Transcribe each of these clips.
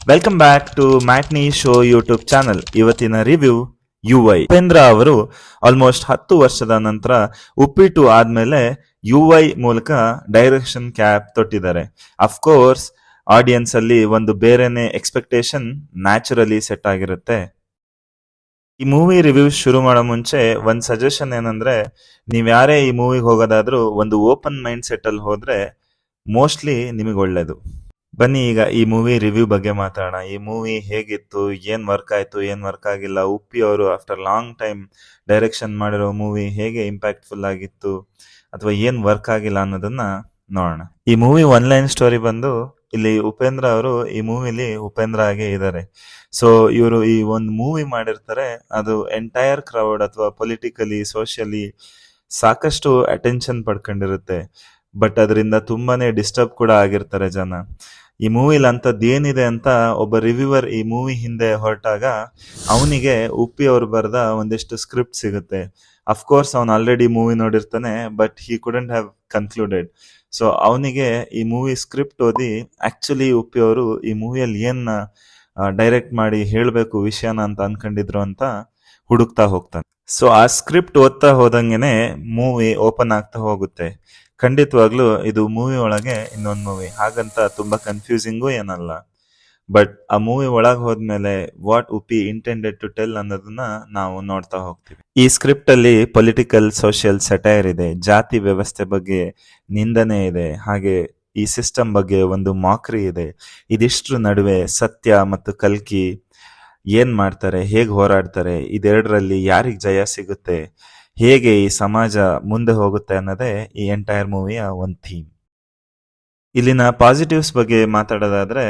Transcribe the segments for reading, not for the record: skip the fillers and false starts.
Welcome back to matinee show YouTube channel. ಇವತ್ತಿನ review UI. Upendra ಅವರು almost 10 ವರ್ಷದ ನಂತರ ಉಪ್ಪಿಟ್ಟು ಆದ್ಮೇಲೆ UI ಮೂಲಕ ಡೈರೆಕ್ಷನ್ ಕ್ಯಾಪ್ ತೊಟ್ಟಿದ್ದಾರೆ. ಅಫ್ಕೋರ್ಸ್ ಆಡಿಯನ್ಸ್ ಅಲ್ಲಿ ಒಂದು ಬೇರೆನೆ ಎಕ್ಸ್ಪೆಕ್ಟೇಷನ್ ನ್ಯಾಚುರಲಿ ಸೆಟ್ ಆಗಿರುತ್ತೆ. ಈ ಮೂವಿ ರಿವ್ಯೂ ಶುರು ಮಾಡೋ ಮುಂಚೆ ಒಂದ್ ಸಜೆಷನ್ ಏನಂದ್ರೆ, ನೀವ್ ಯಾರೇ ಈ ಮೂವಿಗೆ ಹೋಗೋದಾದ್ರೂ ಒಂದು ಓಪನ್ ಮೈಂಡ್ ಸೆಟ್ ಅಲ್ಲಿ ಹೋದ್ರೆ ಮೋಸ್ಟ್ಲಿ ನಿಮಗೆ ಒಳ್ಳೇದು. ಬನ್ನಿ ಈಗ ಈ ಮೂವಿ ರಿವ್ಯೂ ಬಗ್ಗೆ ಮಾತಾಡೋಣ. ಈ ಮೂವಿ ಹೇಗಿತ್ತು, ಏನ್ ವರ್ಕ್ ಆಯ್ತು, ಏನ್ ವರ್ಕ್ ಆಗಿಲ್ಲ, ಉಪ್ಪಿ ಅವರು ಆಫ್ಟರ್ ಲಾಂಗ್ ಟೈಮ್ ಡೈರೆಕ್ಷನ್ ಮಾಡಿರೋ ಮೂವಿ ಹೇಗೆ ಇಂಪ್ಯಾಕ್ಟ್ಫುಲ್ ಆಗಿತ್ತು ಅಥವಾ ಏನ್ ವರ್ಕ್ ಆಗಿಲ್ಲ ಅನ್ನೋದನ್ನ ನೋಡೋಣ. ಈ ಮೂವಿ ಒನ್ ಲೈನ್ ಸ್ಟೋರಿ ಬಂದು, ಇಲ್ಲಿ ಉಪೇಂದ್ರ ಅವರು ಈ ಮೂವಿಲಿ ಉಪೇಂದ್ರ ಆಗಿ ಇದ್ದಾರೆ. ಸೊ ಇವರು ಈ ಒಂದು ಮೂವಿ ಮಾಡಿರ್ತಾರೆ, ಅದು ಎಂಟೈರ್ ಕ್ರೌಡ್ ಅಥವಾ ಪೊಲಿಟಿಕಲಿ ಸೋಷಿಯಲಿ ಸಾಕಷ್ಟು ಅಟೆನ್ಷನ್ ಪಡ್ಕೊಂಡಿರುತ್ತೆ. ಬಟ್ ಅದರಿಂದ ತುಂಬಾನೇ ಡಿಸ್ಟರ್ಬ್ ಕೂಡ ಆಗಿರ್ತಾರೆ ಜನ. ಈ ಮೂವಿಲಿ ಅಂತದ್ದು ಏನಿದೆ ಅಂತ ಒಬ್ಬ ರಿವ್ಯೂವರ್ ಈ ಮೂವಿ ಹಿಂದೆ ಹೊರಟಾಗ ಅವನಿಗೆ ಉಪ್ಪಿ ಅವ್ರು ಬರೆದ ಒಂದಿಷ್ಟು ಸ್ಕ್ರಿಪ್ಟ್ ಸಿಗುತ್ತೆ. ಅಫ್ಕೋರ್ಸ್ ಅವನು ಆಲ್ರೆಡಿ ಮೂವಿ ನೋಡಿರ್ತಾನೆ, but he couldn't have concluded. So ಅವನಿಗೆ ಈ ಮೂವಿ ಸ್ಕ್ರಿಪ್ಟ್ ಓದಿ ಆಕ್ಚುಲಿ ಉಪ್ಪಿ ಅವರು ಈ ಮೂವಿಯಲ್ಲಿ ಏನ್ ಡೈರೆಕ್ಟ್ ಮಾಡಿ ಹೇಳಬೇಕು ವಿಷಯನ ಅಂತ ಅನ್ಕೊಂಡಿದ್ರು ಅಂತ ಹುಡುಕ್ತಾ ಹೋಗ್ತಾನೆ. ಸೊ ಆ ಸ್ಕ್ರಿಪ್ಟ್ ಓದ್ತಾ ಹೋದಂಗೆನೆ ಮೂವಿ ಓಪನ್ ಆಗ್ತಾ ಹೋಗುತ್ತೆ. ಖಂಡಿತವಾಗ್ಲೂ ಇದು ಮೂವಿ ಒಳಗೆ ಇನ್ನೊಂದು ಮೂವಿ, ಹಾಗಂತ ತುಂಬಾ ಕನ್ಫ್ಯೂಸಿಂಗು ಏನಲ್ಲ. ಬಟ್ ಆ ಮೂವಿ ಒಳಗೆ ಹೋದ್ಮೇಲೆ ವಾಟ್ ಉಪಿ ಇಂಟೆಂಡೆಡ್ ಟು ಟೆಲ್ ಅನ್ನೋದನ್ನ ನಾವು ನೋಡ್ತಾ ಹೋಗ್ತೀವಿ. ಈ ಸ್ಕ್ರಿಪ್ಟ್ ಅಲ್ಲಿ ಪೊಲಿಟಿಕಲ್ ಸೋಷಿಯಲ್ ಸೆಟೈರ್ ಇದೆ, ಜಾತಿ ವ್ಯವಸ್ಥೆ ಬಗ್ಗೆ ನಿಂದನೆ ಇದೆ, ಹಾಗೆ ಈ ಸಿಸ್ಟಮ್ ಬಗ್ಗೆ ಒಂದು ಮಾಕ್ರಿ ಇದೆ. ಇದಿಷ್ಟ್ರ ನಡುವೆ ಸತ್ಯ ಮತ್ತು ಕಲ್ಕಿ ಏನ್ ಮಾಡ್ತಾರೆ, ಹೇಗ್ ಹೋರಾಡ್ತಾರೆ, ಇದೆರಡರಲ್ಲಿ ಯಾರಿಗ್ ಜಯ ಸಿಗುತ್ತೆ, ಹೇಗೆ ಈ ಸಮಾಜ ಮುಂದೆ ಹೋಗುತ್ತೆ ಅನ್ನೋದೇ ಈ ಎಂಟೈರ್ ಮೂವಿಯ ಒಂದು ಥೀಮ್. ಇಲ್ಲಿನ ಪಾಸಿಟಿವ್ಸ್ ಬಗ್ಗೆ ಮಾತಾಡೋದಾದ್ರೆ,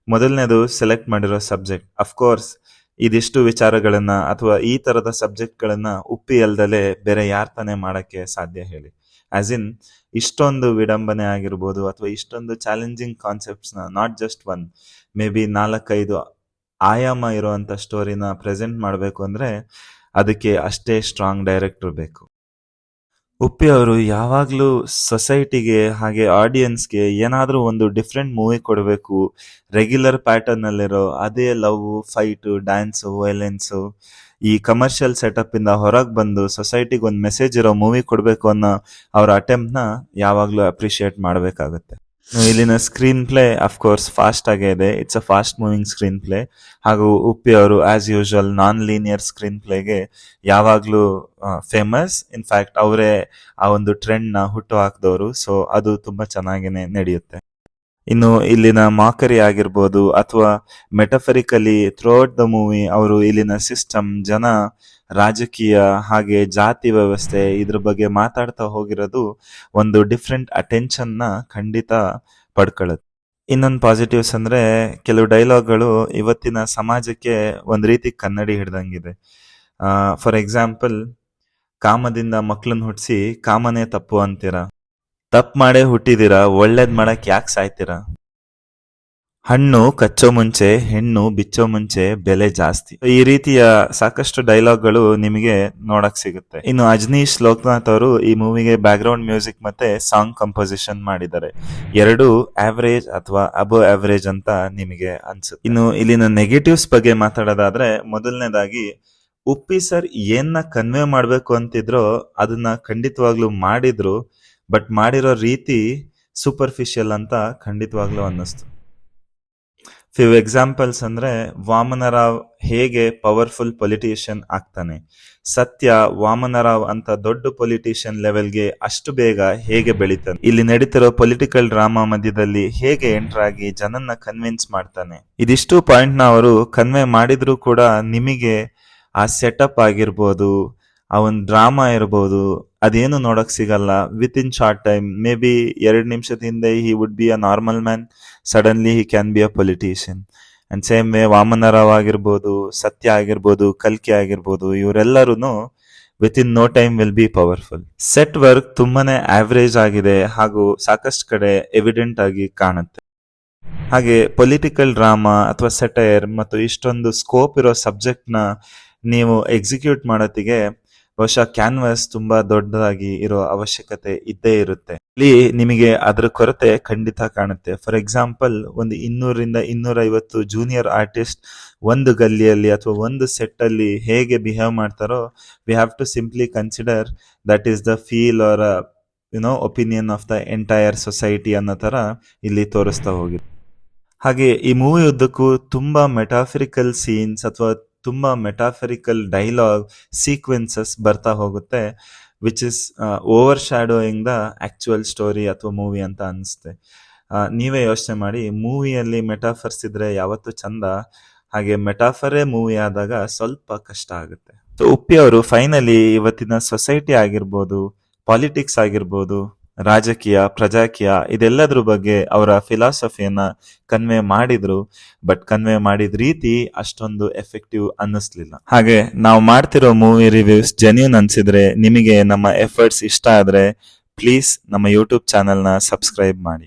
ಮೊದಲನೇದು ಸೆಲೆಕ್ಟ್ ಮಾಡಿರೋ ಸಬ್ಜೆಕ್ಟ್. ಅಫ್ಕೋರ್ಸ್ ಇದಿಷ್ಟು ವಿಚಾರಗಳನ್ನ ಅಥವಾ ಈ ತರದ ಸಬ್ಜೆಕ್ಟ್ ಗಳನ್ನ ಉಪ್ಪಿ ಅಲ್ದಲೆ ಬೇರೆ ಯಾರ್ ತಾನೇ ಮಾಡಕ್ಕೆ ಸಾಧ್ಯ ಹೇಳಿ. ಆಸ್ ಇನ್ ಇಷ್ಟೊಂದು ವಿಡಂಬನೆ ಆಗಿರ್ಬೋದು ಅಥವಾ ಇಷ್ಟೊಂದು ಚಾಲೆಂಜಿಂಗ್ ಕಾನ್ಸೆಪ್ಟ್ಸ್ ನ, not just one, may be 4-5 ಆಯಾಮ ಇರುವಂತ ಸ್ಟೋರಿನ ಪ್ರೆಸೆಂಟ್ ಮಾಡಬೇಕು ಅಂದ್ರೆ ಅದಕ್ಕೆ ಅಷ್ಟೇ ಸ್ಟ್ರಾಂಗ್ ಡೈರೆಕ್ಟರ್ ಬೇಕು. ಉಪ್ಪಿ ಅವರು ಯಾವಾಗ್ಲೂ ಸೊಸೈಟಿಗೆ ಹಾಗೆ ಆಡಿಯನ್ಸ್ಗೆ ಏನಾದ್ರೂ ಒಂದು ಡಿಫ್ರೆಂಟ್ ಮೂವಿ ಕೊಡಬೇಕು. ರೆಗ್ಯುಲರ್ ಪ್ಯಾಟರ್ನ್ ಅಲ್ಲಿರೋ ಅದೇ ಲವ್, ಫೈಟ್, ಡ್ಯಾನ್ಸ್, ವೈಲೆನ್ಸ್, ಈ ಕಮರ್ಷಿಯಲ್ ಸೆಟಪ್ ಇಂದ ಹೊರಗೆ ಬಂದು ಸೊಸೈಟಿಗೆ ಒಂದು ಮೆಸೇಜ್ ಇರೋ ಮೂವಿ ಕೊಡಬೇಕು ಅನ್ನೋ ಅವರ ಅಟೆಂಪ್ಟ್ ನ ಯಾವಾಗ್ಲೂ ಅಪ್ರಿಶಿಯೇಟ್ ಮಾಡಬೇಕಾಗುತ್ತೆ. ಇಲ್ಲಿನ ಸ್ಕ್ರೀನ್ ಪ್ಲೇ ಅಫ್ಕೋರ್ಸ್ ಫಾಸ್ಟ್ ಆಗೇ ಇದೆ. It's a fast moving screen play. ಹಾಗೂ ಉಪ್ಪಿ ಅವರು as usual non linear screen ಪ್ಲೇಗೆ ಯಾವಾಗ್ಲೂ ಫೇಮಸ್. ಇನ್ಫ್ಯಾಕ್ಟ್ ಅವರೇ ಆ ಒಂದು ಟ್ರೆಂಡ್ ನ ಹುಟ್ಟು ಹಾಕಿದವರು. ಸೊ ಅದು ತುಂಬಾ ಚೆನ್ನಾಗೇನೆ ನಡೆಯುತ್ತೆ. ಇನ್ನು ಇಲ್ಲಿನ ಮಾಕರಿ ಆಗಿರ್ಬೋದು ಅಥವಾ ಮೆಟಫರಿಕಲಿ ಥ್ರೂಔಟ್ ದ ಮೂವಿ ಅವರು ಇಲ್ಲಿನ ಸಿಸ್ಟಮ್, ಜನ, ರಾಜಕೀಯ ಹಾಗೆ ಜಾತಿ ವ್ಯವಸ್ಥೆ ಇದ್ರ ಬಗ್ಗೆ ಮಾತಾಡ್ತಾ ಹೋಗಿರೋದು ಒಂದು ಡಿಫ್ರೆಂಟ್ ಅಟೆನ್ಷನ್ ನ ಖಂಡಿತ ಪಡ್ಕೊಳ್ಳುತ್ತೆ. ಇನ್ನೊಂದು ಪಾಸಿಟಿವ್ಸ್ ಅಂದ್ರೆ, ಕೆಲವು ಡೈಲಾಗ್ಗಳು ಇವತ್ತಿನ ಸಮಾಜಕ್ಕೆ ಒಂದ್ ರೀತಿ ಕನ್ನಡಿ ಹಿಡ್ದಂಗಿದೆ. ಫಾರ್ ಎಕ್ಸಾಂಪಲ್, ಕಾಮದಿಂದ ಮಕ್ಳನ್ನ ಹುಟ್ಟಿಸಿ ಕಾಮನೇ ತಪ್ಪು ಅಂತೀರಾ, ತಪ್ಪು ಮಾಡೇ ಹುಟ್ಟಿದೀರಾ, ಒಳ್ಳೇದ್ ಮಾಡಕ್ ಯಾಕೆ ಸಾಯ್ತೀರಾ, ಹಣ್ಣು ಕಚ್ಚೋ ಮುಂಚೆ ಹೆಣ್ಣು ಬಿಚ್ಚೋ ಮುಂಚೆ ಬೆಲೆ ಜಾಸ್ತಿ. ಈ ರೀತಿಯ ಸಾಕಷ್ಟು ಡೈಲಾಗ್ಗಳು ನಿಮಗೆ ನೋಡಕ್ ಸಿಗುತ್ತೆ. ಇನ್ನು ಅಜನೀಶ್ ಲೋಕನಾಥ್ ಅವರು ಈ ಮೂವಿಗೆ ಬ್ಯಾಕ್ ಗ್ರೌಂಡ್ ಮ್ಯೂಸಿಕ್ ಮತ್ತೆ ಸಾಂಗ್ ಕಂಪೋಸಿಷನ್ ಮಾಡಿದ್ದಾರೆ. ಎರಡು ಆವರೇಜ್ ಅಥವಾ ಅಬೋ ಆವರೇಜ್ ಅಂತ ನಿಮಗೆ ಅನ್ಸುತ್ತೆ. ಇನ್ನು ಇಲ್ಲಿನ ನೆಗೆಟಿವ್ಸ್ ಬಗ್ಗೆ ಮಾತಾಡೋದಾದ್ರೆ, ಮೊದಲನೇದಾಗಿ ಉಪ್ಪಿ ಸರ್ ಏನ್ನ ಕನ್ವೆ ಮಾಡ್ಬೇಕು ಅಂತಿದ್ರೋ ಅದನ್ನ ಖಂಡಿತವಾಗ್ಲೂ ಮಾಡಿದ್ರು. ಬಟ್ ಮಾಡಿರೋ ರೀತಿ ಸೂಪರ್ಫಿಷಿಯಲ್ ಅಂತ ಖಂಡಿತವಾಗ್ಲೂ ಅನ್ನಿಸ್ತು. ಫ್ಯೂ ಎಕ್ಸಾಂಪಲ್ಸ್ ಅಂದ್ರೆ, ವಾಮನರಾವ್ ಹೇಗೆ ಪವರ್ಫುಲ್ ಪೊಲಿಟಿಷಿಯನ್ ಆಗ್ತಾನೆ, ಸತ್ಯ ವಾಮನರಾವ್ ಅಂತ ದೊಡ್ಡ ಪೊಲಿಟಿಷಿಯನ್ ಲೆವೆಲ್ಗೆ ಅಷ್ಟು ಬೇಗ ಹೇಗೆ ಬೆಳಿತಾನೆ, ಇಲ್ಲಿ ನಡೀತಿರೋ ಪೊಲಿಟಿಕಲ್ ಡ್ರಾಮಾ ಮಧ್ಯದಲ್ಲಿ ಹೇಗೆ ಎಂಟರ್ ಆಗಿ ಜನನ್ನ ಕನ್ವಿನ್ಸ್ ಮಾಡ್ತಾನೆ. ಇದಿಷ್ಟು ಪಾಯಿಂಟ್ ನ ಅವರು ಕನ್ವೆ ಮಾಡಿದ್ರು ಕೂಡ ನಿಮಗೆ ಆ ಸೆಟಪ್ ಆಗಿರ್ಬೋದು, ಆ ಒಂದು ಡ್ರಾಮಾ ಇರ್ಬೋದು, ಅದೇನು ನೋಡಕ್ ಸಿಗಲ್ಲ. Within short time, maybe 2 ನಿಮಿಷದ ಹಿಂದೆ he would be a normal man, suddenly he can be a politician. And same way Vamanarao ಆಗಿರ್ಬೋದು, ಸತ್ಯ ಆಗಿರ್ಬೋದು, ಕಲ್ಕಿ ಆಗಿರ್ಬೋದು, ಇವರೆಲ್ಲರೂ within no time will be powerful. Set work ತುಂಬಾನೇ ಆವರೇಜ್ ಆಗಿದೆ ಹಾಗೂ ಸಾಕಷ್ಟು ಕಡೆ ಎವಿಡೆಂಟ್ ಆಗಿ ಕಾಣುತ್ತೆ. ಹಾಗೆ ಪೊಲಿಟಿಕಲ್ ಡ್ರಾಮಾ ಅಥವಾ ಸೆಟೈರ್ ಮತ್ತು ಇಷ್ಟೊಂದು ಸ್ಕೋಪ್ ಇರೋ ಸಬ್ಜೆಕ್ಟ್ ನ ನೀವು ಎಕ್ಸಿಕ್ಯೂಟ್ ಮಾಡೋತ್ತಿಗೆ ಬಹುಶಃ ಕ್ಯಾನ್ವಾಸ್ ತುಂಬಾ ದೊಡ್ಡದಾಗಿ ಇರೋ ಅವಶ್ಯಕತೆ ಇದ್ದೇ ಇರುತ್ತೆ. ಇಲ್ಲಿ ನಿಮಗೆ ಅದ್ರ ಕೊರತೆ ಖಂಡಿತ ಕಾಣುತ್ತೆ. ಫಾರ್ ಎಕ್ಸಾಂಪಲ್, ಒಂದು 200ರಿಂದ 250 ಜೂನಿಯರ್ ಆರ್ಟಿಸ್ಟ್ ಒಂದು ಗಲ್ಲಿಯಲ್ಲಿ ಅಥವಾ ಒಂದು ಸೆಟ್ ಅಲ್ಲಿ ಹೇಗೆ ಬಿಹೇವ್ ಮಾಡ್ತಾರೋ, we have to simply consider that is the feel or opinion of the entire society ಅನ್ನೋ ತರ ಇಲ್ಲಿ ತೋರಿಸ್ತಾ ಹೋಗಿದೆ. ಹಾಗೆ ಈ ಮೂವಿ ಉದ್ದಕ್ಕೂ ತುಂಬಾ ಮೆಟಾಫರಿಕಲ್ ಸೀನ್ಸ್ ಅಥವಾ ತುಂಬಾ ಮೆಟಾಫರಿಕಲ್ ಡೈಲಾಗ್ ಸೀಕ್ವೆನ್ಸಸ್ ಬರ್ತಾ ಹೋಗುತ್ತೆ, which is overshadowing the actual story ಅಥವಾ ಮೂವಿ ಅಂತ ಅನಿಸುತ್ತೆ. ನೀವೇ ಯೋಚನೆ ಮಾಡಿ, ಮೂವಿಯಲ್ಲಿ ಮೆಟಾಫರ್ಸ್ ಇದ್ರೆ ಯಾವತ್ತೂ ಚಂದ, ಹಾಗೆ ಮೆಟಾಫರೇ ಮೂವಿ ಆದಾಗ ಸ್ವಲ್ಪ ಕಷ್ಟ ಆಗುತ್ತೆ. ಸೊ ಉಪ್ಪಿ ಅವರು ಫೈನಲಿ ಇವತ್ತಿನ ಸೊಸೈಟಿ ಆಗಿರ್ಬೋದು, ಪಾಲಿಟಿಕ್ಸ್ ಆಗಿರ್ಬೋದು, ರಾಜಕೀಯ, ಪ್ರಜಾಕೀಯ ಇದೆಲ್ಲದ್ರ ಬಗ್ಗೆ ಅವರ ಫಿಲಾಸಫಿಯನ್ನ ಕನ್ವೆ ಮಾಡಿದ್ರು. ಬಟ್ ಕನ್ವೆ ಮಾಡಿದ ರೀತಿ ಅಷ್ಟೊಂದು ಎಫೆಕ್ಟಿವ್ ಅನ್ನಿಸ್ಲಿಲ್ಲ. ಹಾಗೆ ನಾವು ಮಾಡ್ತಿರೋ ಮೂವಿ ರಿವ್ಯೂಸ್ ಜೆನ್ಯೂನ್ ಅನ್ಸಿದ್ರೆ, ನಿಮಗೆ ನಮ್ಮ ಎಫರ್ಟ್ಸ್ ಇಷ್ಟ ಆದ್ರೆ ಪ್ಲೀಸ್ ನಮ್ಮ ಯೂಟ್ಯೂಬ್ ಚಾನೆಲ್ನ ಸಬ್ಸ್ಕ್ರೈಬ್ ಮಾಡಿ.